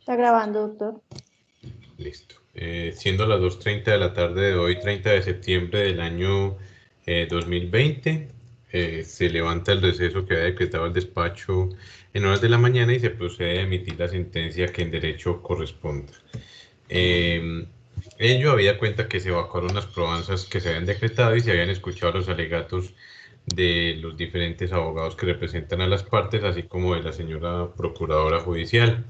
Está grabando, doctor. Listo. Siendo las 2:30 de la tarde de hoy, 30 de septiembre del año 2020, se levanta el receso que había decretado el despacho en horas de la mañana y se procede a emitir la sentencia que en derecho corresponda. Ello había cuenta que se evacuaron las probanzas que se habían decretado y se habían escuchado los alegatos de los diferentes abogados que representan a las partes, así como de la señora procuradora judicial.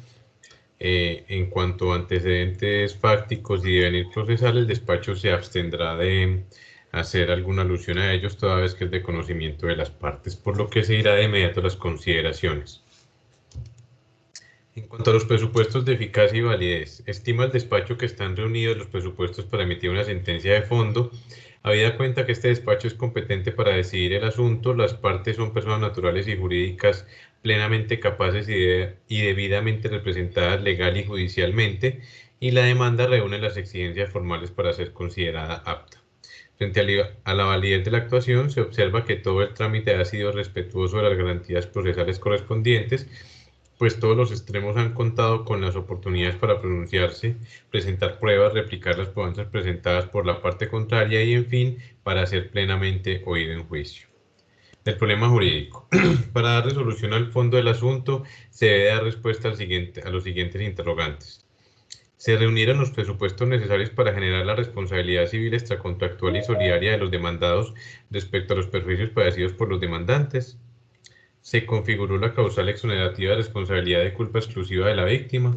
En cuanto a antecedentes fácticos y devenir procesal, el despacho se abstendrá de hacer alguna alusión a ellos, toda vez que es de conocimiento de las partes, por lo que se irá de inmediato a las consideraciones. En cuanto a los presupuestos de eficacia y validez, estima el despacho que están reunidos los presupuestos para emitir una sentencia de fondo. Habida cuenta que este despacho es competente para decidir el asunto, las partes son personas naturales y jurídicas plenamente capaces y debidamente representadas legal y judicialmente, y la demanda reúne las exigencias formales para ser considerada apta. Frente a la validez de la actuación, se observa que todo el trámite ha sido respetuoso de las garantías procesales correspondientes, pues todos los extremos han contado con las oportunidades para pronunciarse, presentar pruebas, replicar las probanzas presentadas por la parte contraria y, en fin, para ser plenamente oído en juicio. El problema jurídico. Para dar resolución al fondo del asunto, se debe dar respuesta a los siguientes interrogantes. ¿Se reunieron los presupuestos necesarios para generar la responsabilidad civil extracontractual y solidaria de los demandados respecto a los perjuicios padecidos por los demandantes? ¿Se configuró la causal exonerativa de responsabilidad de culpa exclusiva de la víctima?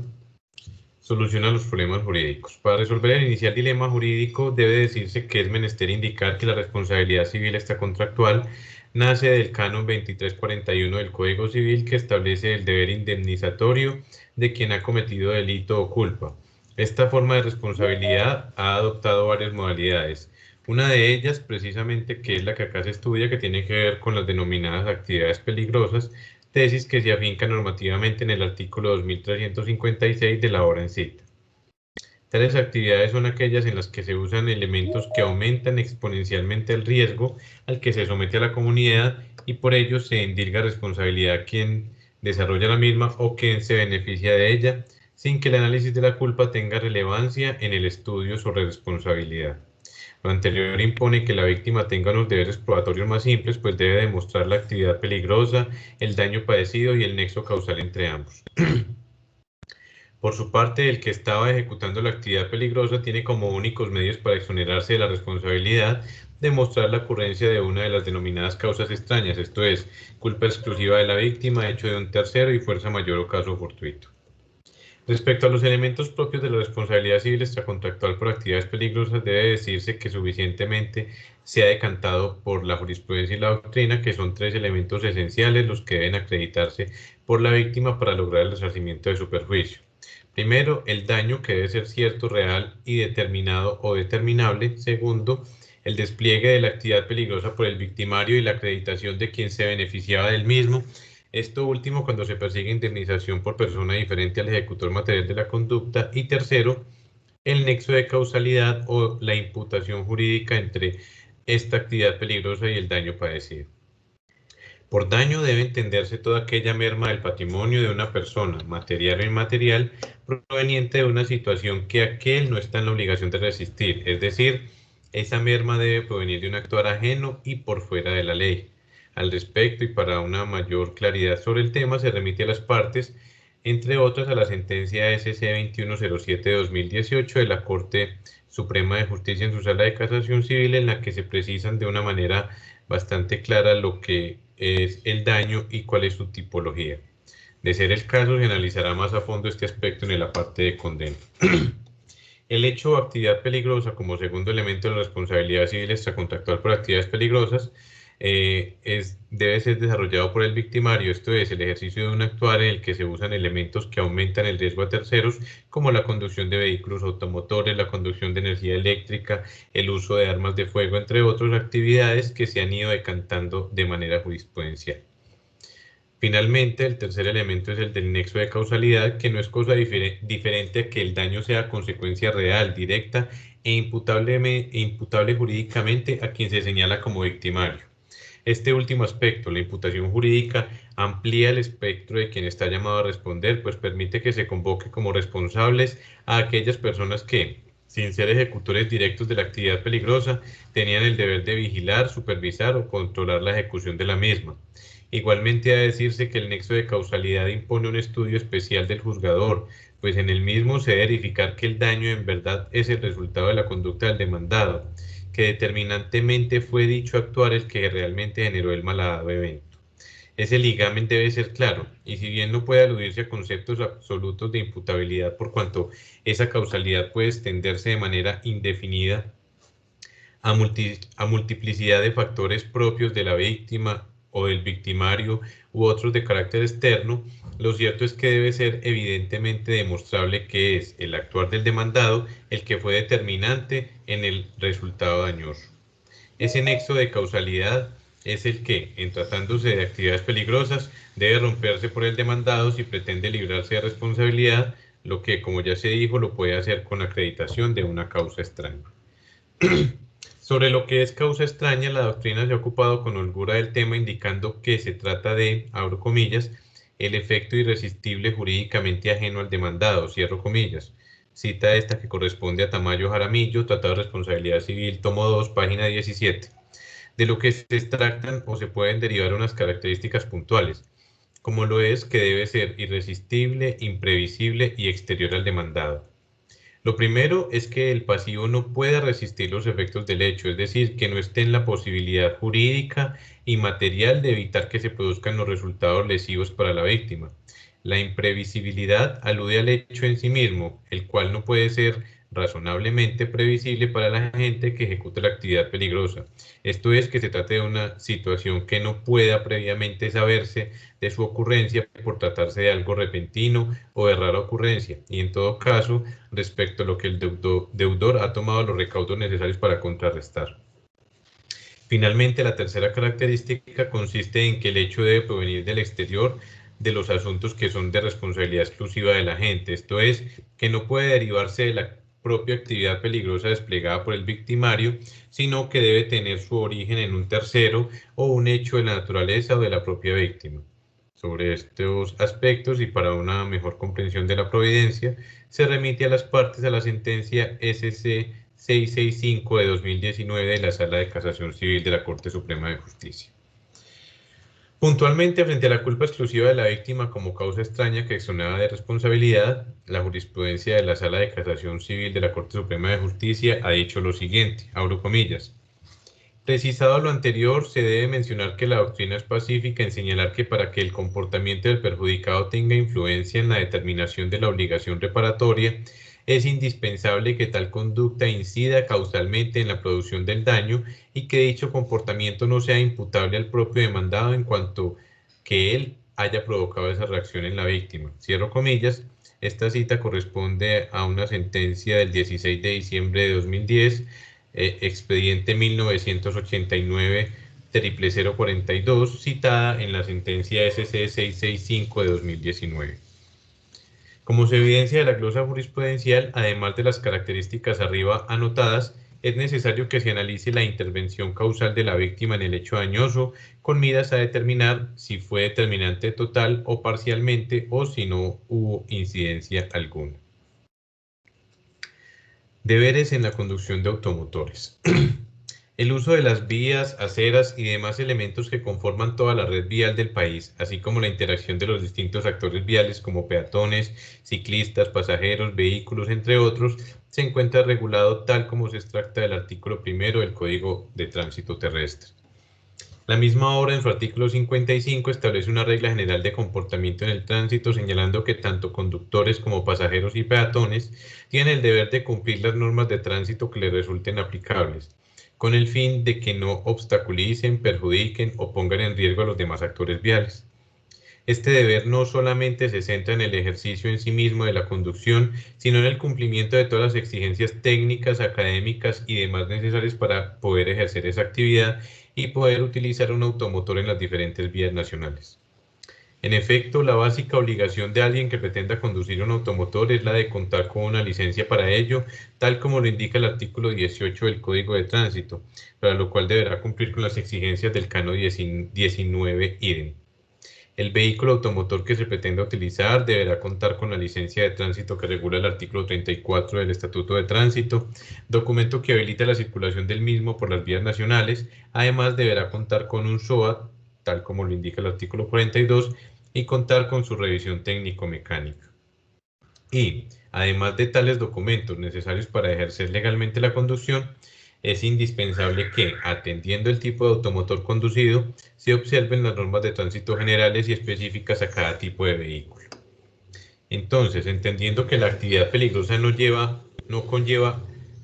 Soluciona los problemas jurídicos. Para resolver el inicial dilema jurídico, debe decirse que es menester indicar que la responsabilidad civil extracontractual nace del canon 2341 del Código Civil, que establece el deber indemnizatorio de quien ha cometido delito o culpa. Esta forma de responsabilidad ha adoptado varias modalidades. Una de ellas, precisamente, que es la que acá se estudia, que tiene que ver con las denominadas actividades peligrosas, tesis que se afinca normativamente en el artículo 2356 de la hora en cita. Tales actividades son aquellas en las que se usan elementos que aumentan exponencialmente el riesgo al que se somete a la comunidad y por ello se endilga responsabilidad a quien desarrolla la misma o quien se beneficia de ella, sin que el análisis de la culpa tenga relevancia en el estudio sobre responsabilidad. Lo anterior impone que la víctima tenga unos deberes probatorios más simples, pues debe demostrar la actividad peligrosa, el daño padecido y el nexo causal entre ambos. Por su parte, el que estaba ejecutando la actividad peligrosa tiene como únicos medios para exonerarse de la responsabilidad demostrar la ocurrencia de una de las denominadas causas extrañas, esto es, culpa exclusiva de la víctima, hecho de un tercero y fuerza mayor o caso fortuito. Respecto a los elementos propios de la responsabilidad civil extracontractual por actividades peligrosas, debe decirse que suficientemente se ha decantado por la jurisprudencia y la doctrina, que son tres elementos esenciales los que deben acreditarse por la víctima para lograr el resarcimiento de su perjuicio. Primero, el daño, que debe ser cierto, real y determinado o determinable. Segundo, el despliegue de la actividad peligrosa por el victimario y la acreditación de quien se beneficiaba del mismo. Esto último cuando se persigue indemnización por persona diferente al ejecutor material de la conducta. Y tercero, el nexo de causalidad o la imputación jurídica entre esta actividad peligrosa y el daño padecido. Por daño debe entenderse toda aquella merma del patrimonio de una persona, material o inmaterial, proveniente de una situación que aquel no está en la obligación de resistir, es decir, esa merma debe provenir de un actuar ajeno y por fuera de la ley. Al respecto, y para una mayor claridad sobre el tema, se remite a las partes, entre otras, a la sentencia SC 2107-2018 de la Corte Suprema de Justicia en su Sala de Casación Civil, en la que se precisan de una manera bastante clara lo que es el daño y cuál es su tipología. De ser el caso, se analizará más a fondo este aspecto en la parte de condena. El hecho o actividad peligrosa como segundo elemento de la responsabilidad civil extracontractual por actividades peligrosas debe ser desarrollado por el victimario, esto es, el ejercicio de un actuar en el que se usan elementos que aumentan el riesgo a terceros, como la conducción de vehículos automotores, la conducción de energía eléctrica, el uso de armas de fuego, entre otras actividades que se han ido decantando de manera jurisprudencial. Finalmente, el tercer elemento es el del nexo de causalidad, que no es cosa diferente a que el daño sea consecuencia real, directa e imputable jurídicamente a quien se señala como victimario. Este último aspecto, la imputación jurídica, amplía el espectro de quien está llamado a responder, pues permite que se convoque como responsables a aquellas personas que, sin ser ejecutores directos de la actividad peligrosa, tenían el deber de vigilar, supervisar o controlar la ejecución de la misma. Igualmente ha de decirse que el nexo de causalidad impone un estudio especial del juzgador, pues en el mismo se debe verificar que el daño en verdad es el resultado de la conducta del demandado, que determinantemente fue dicho actuar el que realmente generó el malhadado evento. Ese ligamen debe ser claro, y si bien no puede aludirse a conceptos absolutos de imputabilidad por cuanto esa causalidad puede extenderse de manera indefinida a multiplicidad de factores propios de la víctima o del victimario u otros de carácter externo, lo cierto es que debe ser evidentemente demostrable que es el actuar del demandado el que fue determinante en el resultado dañoso. Ese nexo de causalidad es el que, en tratándose de actividades peligrosas, debe romperse por el demandado si pretende librarse de responsabilidad, lo que, como ya se dijo, lo puede hacer con acreditación de una causa extraña. Sobre lo que es causa extraña, la doctrina se ha ocupado con holgura del tema, indicando que se trata de, abro comillas, el efecto irresistible jurídicamente ajeno al demandado, cierro comillas. Cita esta que corresponde a Tamayo Jaramillo, Tratado de Responsabilidad Civil, tomo 2, página 17, de lo que se extractan o se pueden derivar unas características puntuales, como lo es que debe ser irresistible, imprevisible y exterior al demandado. Lo primero es que el pasivo no pueda resistir los efectos del hecho, es decir, que no esté en la posibilidad jurídica y material de evitar que se produzcan los resultados lesivos para la víctima. La imprevisibilidad alude al hecho en sí mismo, el cual no puede ser razonablemente previsible para la gente que ejecuta la actividad peligrosa. Esto es que se trate de una situación que no pueda previamente saberse de su ocurrencia por tratarse de algo repentino o de rara ocurrencia, y en todo caso, respecto a lo que el deudor ha tomado los recaudos necesarios para contrarrestar. Finalmente, la tercera característica consiste en que el hecho debe provenir del exterior de los asuntos que son de responsabilidad exclusiva de la gente, esto es, que no puede derivarse de la propia actividad peligrosa desplegada por el victimario, sino que debe tener su origen en un tercero o un hecho de la naturaleza o de la propia víctima. Sobre estos aspectos y para una mejor comprensión de la providencia, se remite a las partes a la sentencia SC 665 de 2019 de la Sala de Casación Civil de la Corte Suprema de Justicia. Puntualmente, frente a la culpa exclusiva de la víctima como causa extraña que exoneraba de responsabilidad, la jurisprudencia de la Sala de Casación Civil de la Corte Suprema de Justicia ha dicho lo siguiente, abro comillas. Precisado lo anterior, se debe mencionar que la doctrina es pacífica en señalar que para que el comportamiento del perjudicado tenga influencia en la determinación de la obligación reparatoria, es indispensable que tal conducta incida causalmente en la producción del daño y que dicho comportamiento no sea imputable al propio demandado en cuanto que él haya provocado esa reacción en la víctima. Cierro comillas. Esta cita corresponde a una sentencia del 16 de diciembre de 2010, expediente 1989-042, citada en la sentencia SC 665 de 2019. Como se evidencia de la glosa jurisprudencial, además de las características arriba anotadas, es necesario que se analice la intervención causal de la víctima en el hecho dañoso, con miras a determinar si fue determinante total o parcialmente o si no hubo incidencia alguna. Deberes en la conducción de automotores. El uso de las vías, aceras y demás elementos que conforman toda la red vial del país, así como la interacción de los distintos actores viales como peatones, ciclistas, pasajeros, vehículos, entre otros, se encuentra regulado tal como se extracta del artículo 1 del Código de Tránsito Terrestre. La misma obra, en su artículo 55, establece una regla general de comportamiento en el tránsito, señalando que tanto conductores como pasajeros y peatones tienen el deber de cumplir las normas de tránsito que les resulten aplicables, con el fin de que no obstaculicen, perjudiquen o pongan en riesgo a los demás actores viales. Este deber no solamente se centra en el ejercicio en sí mismo de la conducción, sino en el cumplimiento de todas las exigencias técnicas, académicas y demás necesarias para poder ejercer esa actividad y poder utilizar un automotor en las diferentes vías nacionales. En efecto, la básica obligación de alguien que pretenda conducir un automotor es la de contar con una licencia para ello, tal como lo indica el artículo 18 del Código de Tránsito, para lo cual deberá cumplir con las exigencias del Cano 19 idem. El vehículo automotor que se pretenda utilizar deberá contar con la licencia de tránsito que regula el artículo 34 del Estatuto de Tránsito, documento que habilita la circulación del mismo por las vías nacionales. Además, deberá contar con un SOAT, tal como lo indica el artículo 42, y contar con su revisión técnico-mecánica. Y, además de tales documentos necesarios para ejercer legalmente la conducción, es indispensable que, atendiendo el tipo de automotor conducido, se observen las normas de tránsito generales y específicas a cada tipo de vehículo. Entonces, entendiendo que la actividad peligrosa no conlleva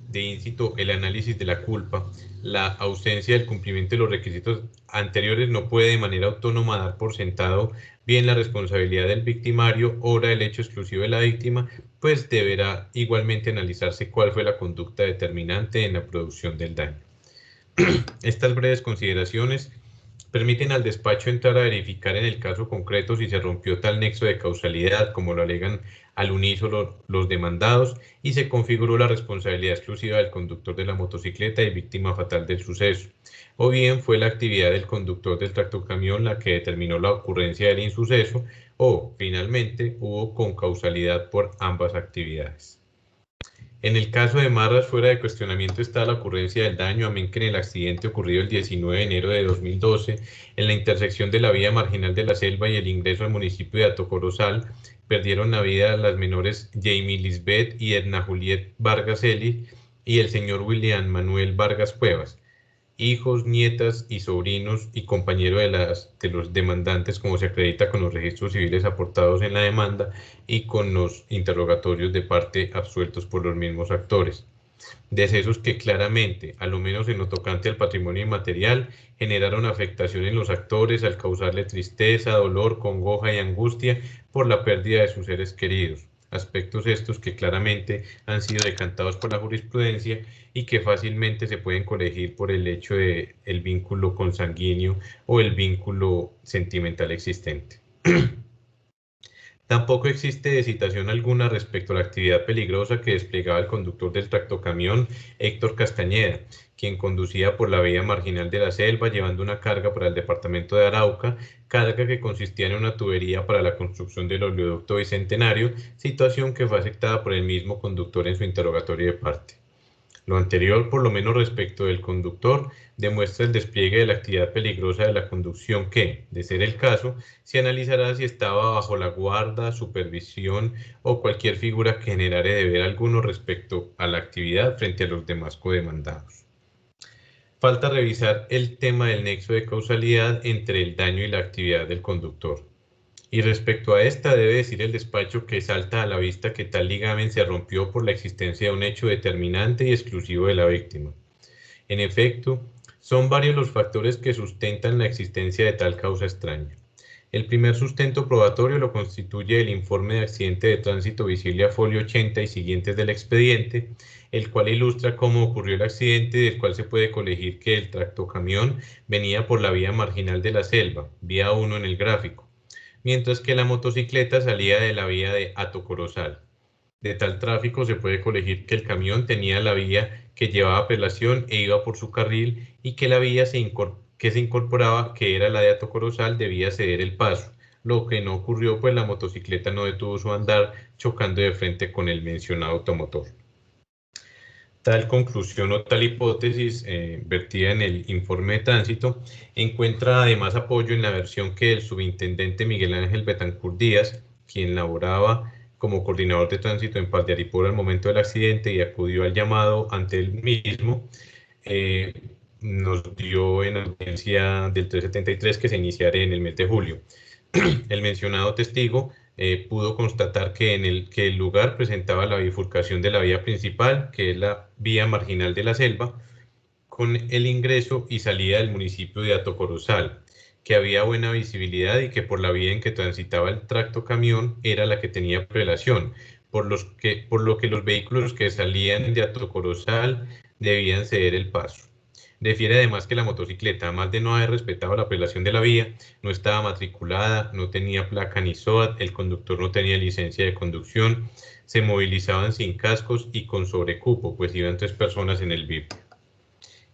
de íncito el análisis de la culpa, la ausencia del cumplimiento de los requisitos anteriores no puede de manera autónoma dar por sentado bien la responsabilidad del victimario o el hecho exclusivo de la víctima, pues deberá igualmente analizarse cuál fue la conducta determinante en la producción del daño. Estas breves consideraciones permiten al despacho entrar a verificar en el caso concreto si se rompió tal nexo de causalidad como lo alegan al unísono los demandados y se configuró la responsabilidad exclusiva del conductor de la motocicleta y víctima fatal del suceso, o bien fue la actividad del conductor del tractocamión la que determinó la ocurrencia del insuceso, o finalmente hubo concausalidad por ambas actividades. En el caso de Marras, fuera de cuestionamiento está la ocurrencia del daño, amén que en el accidente ocurrido el 19 de enero de 2012, en la intersección de la vía marginal de la Selva y el ingreso al municipio de Atocorozal, perdieron la vida las menores Jamie Lisbeth y Edna Juliet Vargas Eli y el señor William Manuel Vargas Cuevas, hijos, nietas y sobrinos y compañero de los demandantes, como se acredita con los registros civiles aportados en la demanda y con los interrogatorios de parte absueltos por los mismos actores. Decesos que claramente, a lo menos en lo tocante al patrimonio inmaterial, generaron afectación en los actores al causarle tristeza, dolor, congoja y angustia por la pérdida de sus seres queridos. Aspectos estos que claramente han sido decantados por la jurisprudencia y que fácilmente se pueden corregir por el hecho de el vínculo consanguíneo o el vínculo sentimental existente. Tampoco existe citación alguna respecto a la actividad peligrosa que desplegaba el conductor del tractocamión, Héctor Castañeda, quien conducía por la vía marginal de la Selva llevando una carga para el departamento de Arauca, carga que consistía en una tubería para la construcción del oleoducto Bicentenario, situación que fue aceptada por el mismo conductor en su interrogatorio de parte. Lo anterior, por lo menos respecto del conductor, demuestra el despliegue de la actividad peligrosa de la conducción que, de ser el caso, se analizará si estaba bajo la guarda, supervisión o cualquier figura que generare deber alguno respecto a la actividad frente a los demás codemandados. Falta revisar el tema del nexo de causalidad entre el daño y la actividad del conductor. Y respecto a esta, debe decir el despacho que salta a la vista que tal ligamen se rompió por la existencia de un hecho determinante y exclusivo de la víctima. En efecto, son varios los factores que sustentan la existencia de tal causa extraña. El primer sustento probatorio lo constituye el informe de accidente de tránsito visible a folio 80 y siguientes del expediente, el cual ilustra cómo ocurrió el accidente, del cual se puede colegir que el tractocamión venía por la vía marginal de la Selva, vía 1 en el gráfico, mientras que la motocicleta salía de la vía de Atocorozal. De tal tráfico se puede colegir que el camión tenía la vía que llevaba apelación e iba por su carril y que la vía que se incorporaba, que era la de Atocorozal, debía ceder el paso, lo que no ocurrió pues la motocicleta no detuvo su andar chocando de frente con el mencionado automotor. Tal conclusión o tal hipótesis vertida en el informe de tránsito encuentra además apoyo en la versión que el subintendente Miguel Ángel Betancourt Díaz, quien laboraba como coordinador de tránsito en Paz de Aripora al momento del accidente y acudió al llamado ante el mismo, nos dio en audiencia del 373 que se iniciara en el mes de julio. El mencionado testigo pudo constatar que el lugar presentaba la bifurcación de la vía principal, que es la vía marginal de la Selva, con el ingreso y salida del municipio de Atocorozal, que había buena visibilidad y que por la vía en que transitaba el tractocamión era la que tenía prelación, por lo que los vehículos que salían de Atocorozal debían ceder el paso. Refiere además que la motocicleta, además de no haber respetado la prelación de la vía, no estaba matriculada, no tenía placa ni SOAT, el conductor no tenía licencia de conducción, se movilizaban sin cascos y con sobrecupo, pues iban 3 personas en el VIP.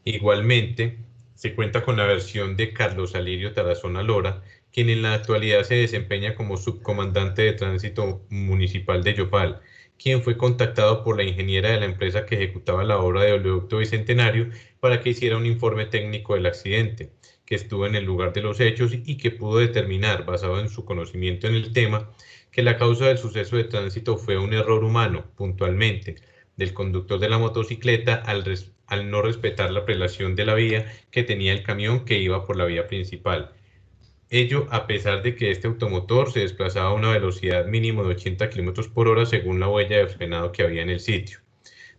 Igualmente, se cuenta con la versión de Carlos Alirio Tarazona Lora, quien en la actualidad se desempeña como subcomandante de tránsito municipal de Yopal, quien fue contactado por la ingeniera de la empresa que ejecutaba la obra de oleoducto Bicentenario para que hiciera un informe técnico del accidente, que estuvo en el lugar de los hechos y que pudo determinar, basado en su conocimiento en el tema, que la causa del suceso de tránsito fue un error humano, puntualmente, del conductor de la motocicleta al no respetar la prelación de la vía que tenía el camión que iba por la vía principal. Ello a pesar de que este automotor se desplazaba a una velocidad mínima de 80 km por hora según la huella de frenado que había en el sitio.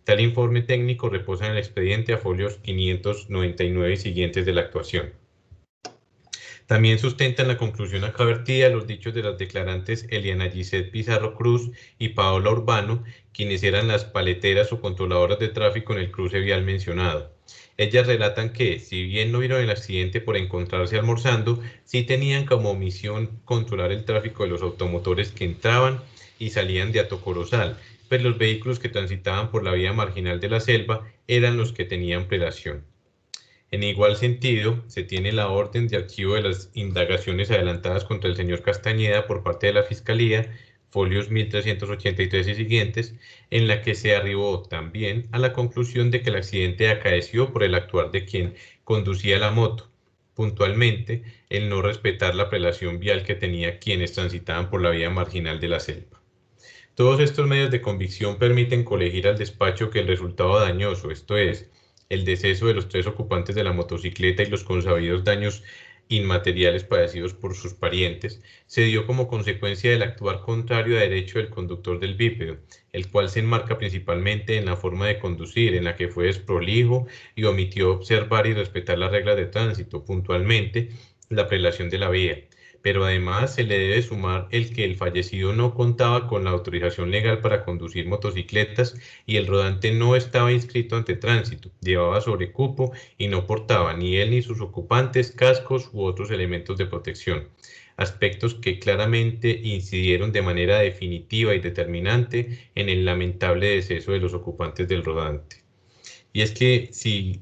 Tal informe técnico reposa en el expediente a folios 599 y siguientes de la actuación. También sustentan la conclusión acá vertida los dichos de las declarantes Eliana Gisette Pizarro Cruz y Paola Urbano, quienes eran las paleteras o controladoras de tráfico en el cruce vial mencionado. Ellas relatan que, si bien no vieron el accidente por encontrarse almorzando, sí tenían como misión controlar el tráfico de los automotores que entraban y salían de Atocorozal, pues los vehículos que transitaban por la vía marginal de la selva eran los que tenían prelación. En igual sentido, se tiene la orden de archivo de las indagaciones adelantadas contra el señor Castañeda por parte de la Fiscalía, folios 1383 y siguientes, en la que se arribó también a la conclusión de que el accidente acaeció por el actuar de quien conducía la moto, puntualmente el no respetar la prelación vial que tenía quienes transitaban por la vía marginal de la selva. Todos estos medios de convicción permiten colegir al despacho que el resultado dañoso, esto es, el deceso de los 3 ocupantes de la motocicleta y los consabidos daños inmateriales padecidos por sus parientes, se dio como consecuencia del actuar contrario a derecho del conductor del bípedo, el cual se enmarca principalmente en la forma de conducir, en la que fue desprolijo y omitió observar y respetar las reglas de tránsito, puntualmente la prelación de la vía. Pero además se le debe sumar el que el fallecido no contaba con la autorización legal para conducir motocicletas y el rodante no estaba inscrito ante tránsito, llevaba sobrecupo y no portaba ni él ni sus ocupantes cascos u otros elementos de protección, aspectos que claramente incidieron de manera definitiva y determinante en el lamentable deceso de los ocupantes del rodante. Y es que si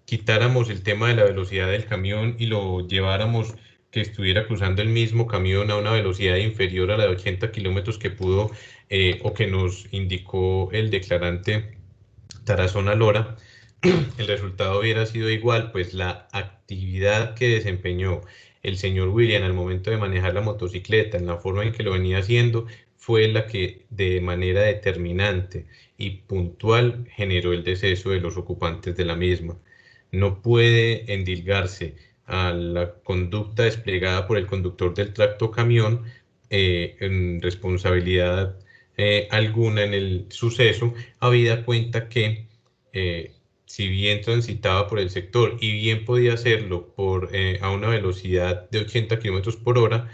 quitáramos el tema de la velocidad del camión y lo lleváramos que estuviera cruzando el mismo camión a una velocidad inferior a la de 80 kilómetros que pudo o que nos indicó el declarante Tarazona Lora, el resultado hubiera sido igual, pues la actividad que desempeñó el señor William al momento de manejar la motocicleta, en la forma en que lo venía haciendo, fue la que de manera determinante y puntual generó el deceso de los ocupantes de la misma. No puede endilgarse a la conducta desplegada por el conductor del tractocamión en responsabilidad alguna en el suceso, habida cuenta que si bien transitaba por el sector y bien podía hacerlo a una velocidad de 80 kilómetros por hora,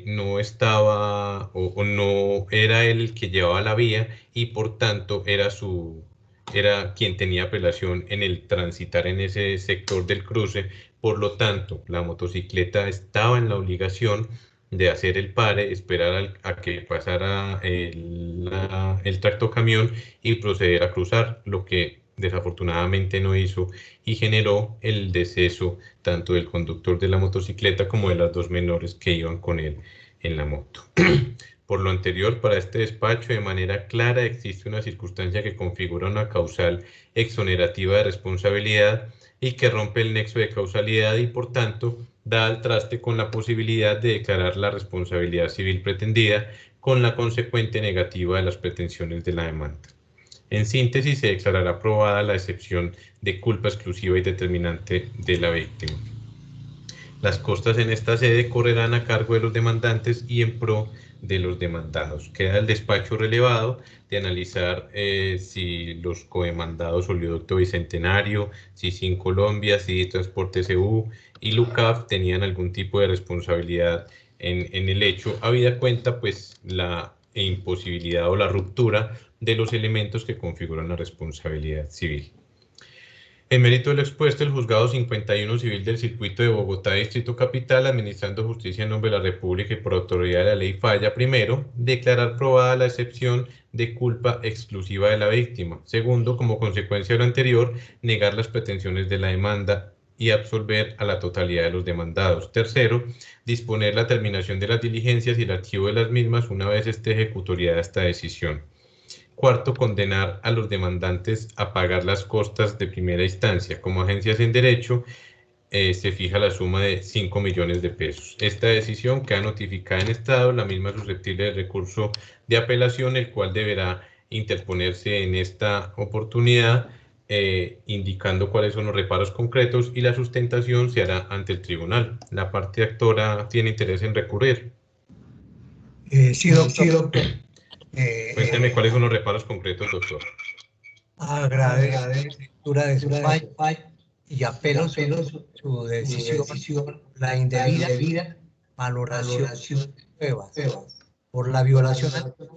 no estaba o no era él el que llevaba la vía y por tanto era quien tenía apelación en el transitar en ese sector del cruce. Por lo tanto, la motocicleta estaba en la obligación de hacer el pare, esperar a que pasara el tractocamión y proceder a cruzar, lo que desafortunadamente no hizo y generó el deceso tanto del conductor de la motocicleta como de las 2 menores que iban con él en la moto. Por lo anterior, para este despacho, de manera clara, existe una circunstancia que configura una causal exonerativa de responsabilidad y que rompe el nexo de causalidad y, por tanto, da al traste con la posibilidad de declarar la responsabilidad civil pretendida con la consecuente negativa de las pretensiones de la demanda. En síntesis, se declarará aprobada la excepción de culpa exclusiva y determinante de la víctima. Las costas en esta sede correrán a cargo de los demandantes y en pro de los demandados. Queda el despacho relevado de analizar si los codemandados Oleoducto Bicentenario, CICIN Colombia, CIDI Transporte CU y LUCAF tenían algún tipo de responsabilidad en el hecho, habida cuenta pues la imposibilidad o la ruptura de los elementos que configuran la responsabilidad civil. En mérito de lo expuesto, el Juzgado 51 Civil del Circuito de Bogotá, Distrito Capital, administrando justicia en nombre de la República y por autoridad de la ley, falla, primero, declarar probada la excepción de culpa exclusiva de la víctima. Segundo, como consecuencia de lo anterior, negar las pretensiones de la demanda y absolver a la totalidad de los demandados. Tercero, disponer la terminación de las diligencias y el archivo de las mismas una vez esté ejecutoriada esta decisión. Cuarto, condenar a los demandantes a pagar las costas de primera instancia. Como agencias en derecho, se fija la suma de 5 millones de pesos. Esta decisión queda notificada en estado, la misma susceptible de recurso de apelación, el cual deberá interponerse en esta oportunidad, indicando cuáles son los reparos concretos, y la sustentación se hará ante el tribunal. La parte actora tiene interés en recurrir. Sí, doctor. Cuénteme cuáles son los reparos concretos, doctor. Agradezco la lectura de su fallo y apelo su decisión, la indebida valoración de pruebas por la violación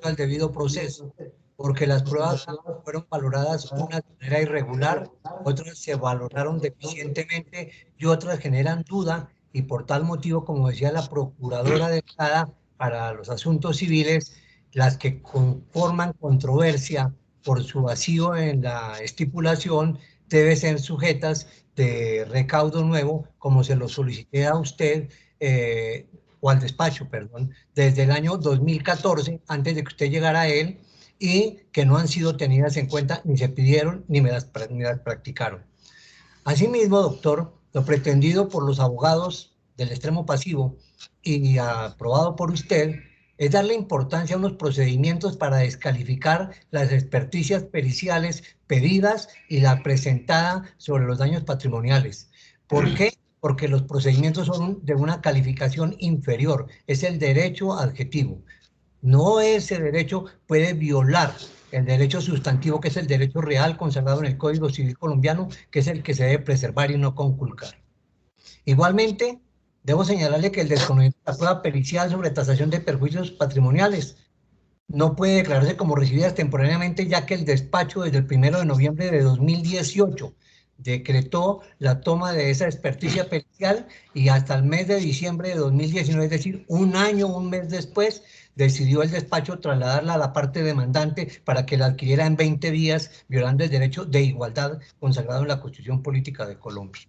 al debido proceso, porque las pruebas fueron valoradas unas de manera irregular, otras se valoraron deficientemente y otras generan duda, y por tal motivo, como decía la procuradora delegada para los asuntos civiles, las que conforman controversia por su vacío en la estipulación deben ser sujetas de recaudo nuevo, como se lo solicité a usted o al despacho, perdón, desde el año 2014, antes de que usted llegara a él, y que no han sido tenidas en cuenta, ni se pidieron, ni me las practicaron. Asimismo, doctor, lo pretendido por los abogados del extremo pasivo y aprobado por usted es darle importancia a unos procedimientos para descalificar las experticias periciales pedidas y la presentada sobre los daños patrimoniales. ¿Por qué? Porque los procedimientos son de una calificación inferior, es el derecho adjetivo. No, ese derecho puede violar el derecho sustantivo, que es el derecho real consagrado en el Código Civil colombiano, que es el que se debe preservar y no conculcar. Igualmente, debo señalarle que el desconocimiento de la prueba pericial sobre tasación de perjuicios patrimoniales no puede declararse como recibidas temporariamente, ya que el despacho desde el 1 de noviembre de 2018 decretó la toma de esa experticia pericial, y hasta el mes de diciembre de 2019, es decir, un año, un mes después, decidió el despacho trasladarla a la parte demandante para que la adquiriera en 20 días, violando el derecho de igualdad consagrado en la Constitución Política de Colombia.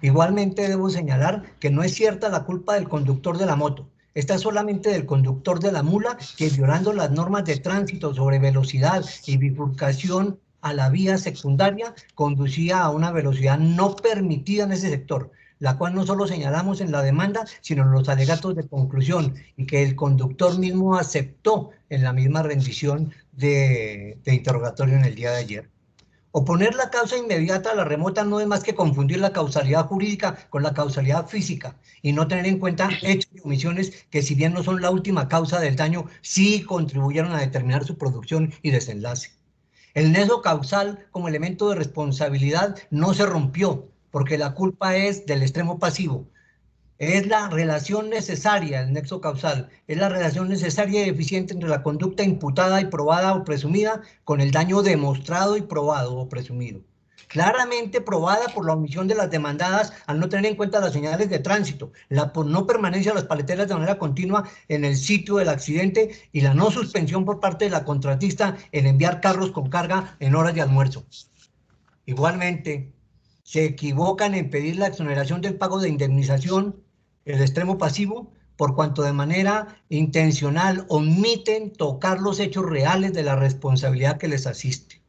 Igualmente debo señalar que no es cierta la culpa del conductor de la moto. Esta es solamente del conductor de la mula, que violando las normas de tránsito sobre velocidad y bifurcación a la vía secundaria, conducía a una velocidad no permitida en ese sector, la cual no solo señalamos en la demanda, sino en los alegatos de conclusión, y que el conductor mismo aceptó en la misma rendición de interrogatorio en el día de ayer. Oponer la causa inmediata a la remota no es más que confundir la causalidad jurídica con la causalidad física y no tener en cuenta hechos y omisiones que, si bien no son la última causa del daño, sí contribuyeron a determinar su producción y desenlace. El nexo causal como elemento de responsabilidad no se rompió, porque la culpa es del extremo pasivo. Es la relación necesaria, el nexo causal, es la relación necesaria y eficiente entre la conducta imputada y probada o presumida con el daño demostrado y probado o presumido. Claramente probada por la omisión de las demandadas al no tener en cuenta las señales de tránsito, la no permanencia de las paleteras de manera continua en el sitio del accidente y la no suspensión por parte de la contratista en enviar carros con carga en horas de almuerzo. Igualmente, se equivocan en pedir la exoneración del pago de indemnización, el extremo pasivo, por cuanto de manera intencional omiten tocar los hechos reales de la responsabilidad que les asiste.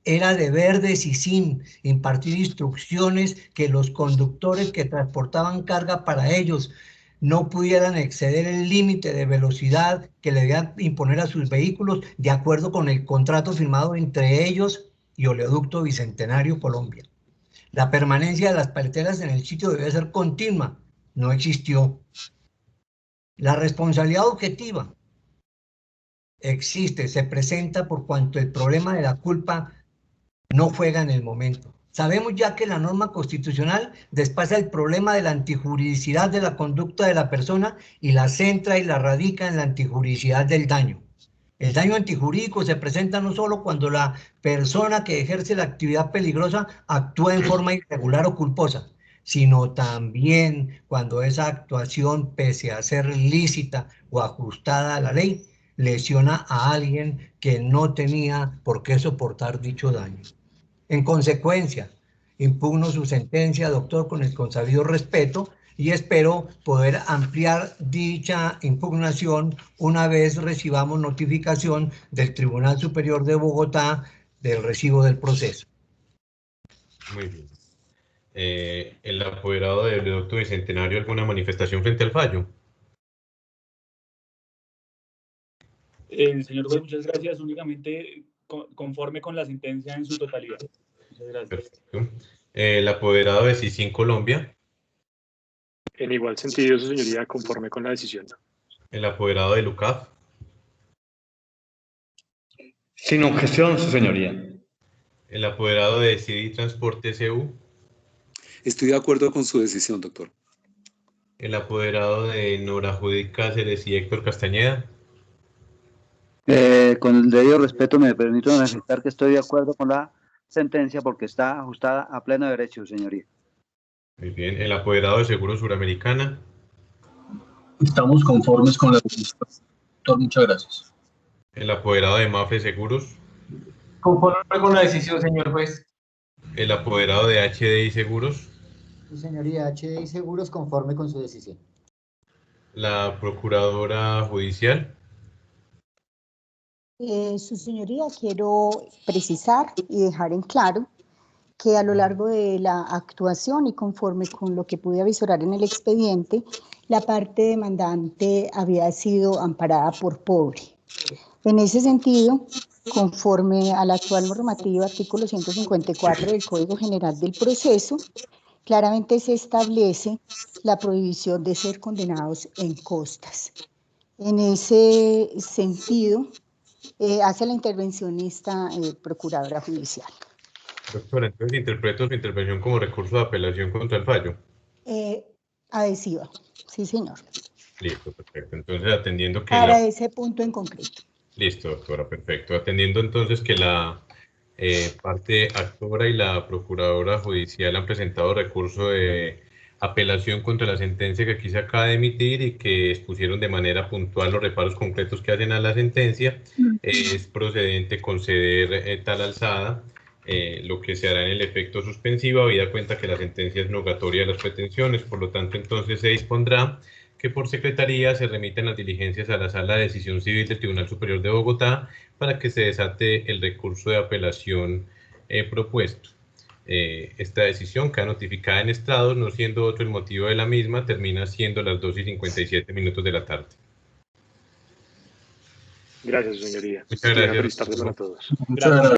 Era deber de SICIN impartir instrucciones que los conductores que transportaban carga para ellos no pudieran exceder el límite de velocidad que le debían imponer a sus vehículos, de acuerdo con el contrato firmado entre ellos y Oleoducto Bicentenario Colombia. La permanencia de las paleteras en el sitio debe ser continua, no existió. La responsabilidad objetiva existe, se presenta por cuanto el problema de la culpa no juega en el momento. Sabemos ya que la norma constitucional despasa el problema de la antijuridicidad de la conducta de la persona y la centra y la radica en la antijuridicidad del daño. El daño antijurídico se presenta no solo cuando la persona que ejerce la actividad peligrosa actúa en forma irregular o culposa, sino también cuando esa actuación, pese a ser lícita o ajustada a la ley, lesiona a alguien que no tenía por qué soportar dicho daño. En consecuencia, impugno su sentencia, doctor, con el consabido respeto y espero poder ampliar dicha impugnación una vez recibamos notificación del Tribunal Superior de Bogotá del recibo del proceso. Muy bien. El apoderado del doctor Bicentenario, ¿alguna manifestación frente al fallo? Señor juez, muchas gracias. Únicamente conforme con la sentencia en su totalidad. Muchas gracias. Perfecto. El apoderado de CICIN Colombia. En igual sentido, su señoría, conforme con la decisión. El apoderado de LUCAF. Sin objeción, su señoría. El apoderado de CIDI Transporte SU. Estoy de acuerdo con su decisión, doctor. El apoderado de Nora Judith Cáceres y Héctor Castañeda. Con el debido respeto me permito manifestar que estoy de acuerdo con la sentencia porque está ajustada a pleno derecho, señoría. Muy bien. El apoderado de Seguros Suramericana. Estamos conformes con la decisión, doctor. Muchas gracias. El apoderado de MAFE Seguros. Conforme con la decisión, señor juez. El apoderado de HDI Seguros. Su señoría, HDI Seguros, conforme con su decisión. La procuradora judicial. Su señoría, quiero precisar y dejar en claro que a lo largo de la actuación y conforme con lo que pude avisorar en el expediente, la parte demandante había sido amparada por pobre. En ese sentido, conforme a la actual normativa, artículo 154 del Código General del Proceso, claramente se establece la prohibición de ser condenados en costas. En ese sentido, hace la intervención esta procuradora judicial. Doctora, entonces interpreto su intervención como recurso de apelación contra el fallo. Adhesiva, sí señor. Listo, perfecto. Entonces atendiendo que para ese punto en concreto. Listo, doctora, perfecto. Atendiendo entonces que la parte actora y la procuradora judicial han presentado recurso de apelación contra la sentencia que aquí se acaba de emitir y que expusieron de manera puntual los reparos concretos que hacen a la sentencia, es procedente conceder tal alzada, lo que se hará en el efecto suspensivo, habida cuenta que la sentencia es nogatoria de las pretensiones, por lo tanto entonces se dispondrá que por secretaría se remiten las diligencias a la Sala de Decisión Civil del Tribunal Superior de Bogotá para que se desate el recurso de apelación propuesto. Esta decisión queda notificada en estrados, no siendo otro el motivo de la misma, termina siendo las 2:57 de la tarde. Gracias, señoría. Muchas gracias. Feliz tarde para todos. Muchas gracias.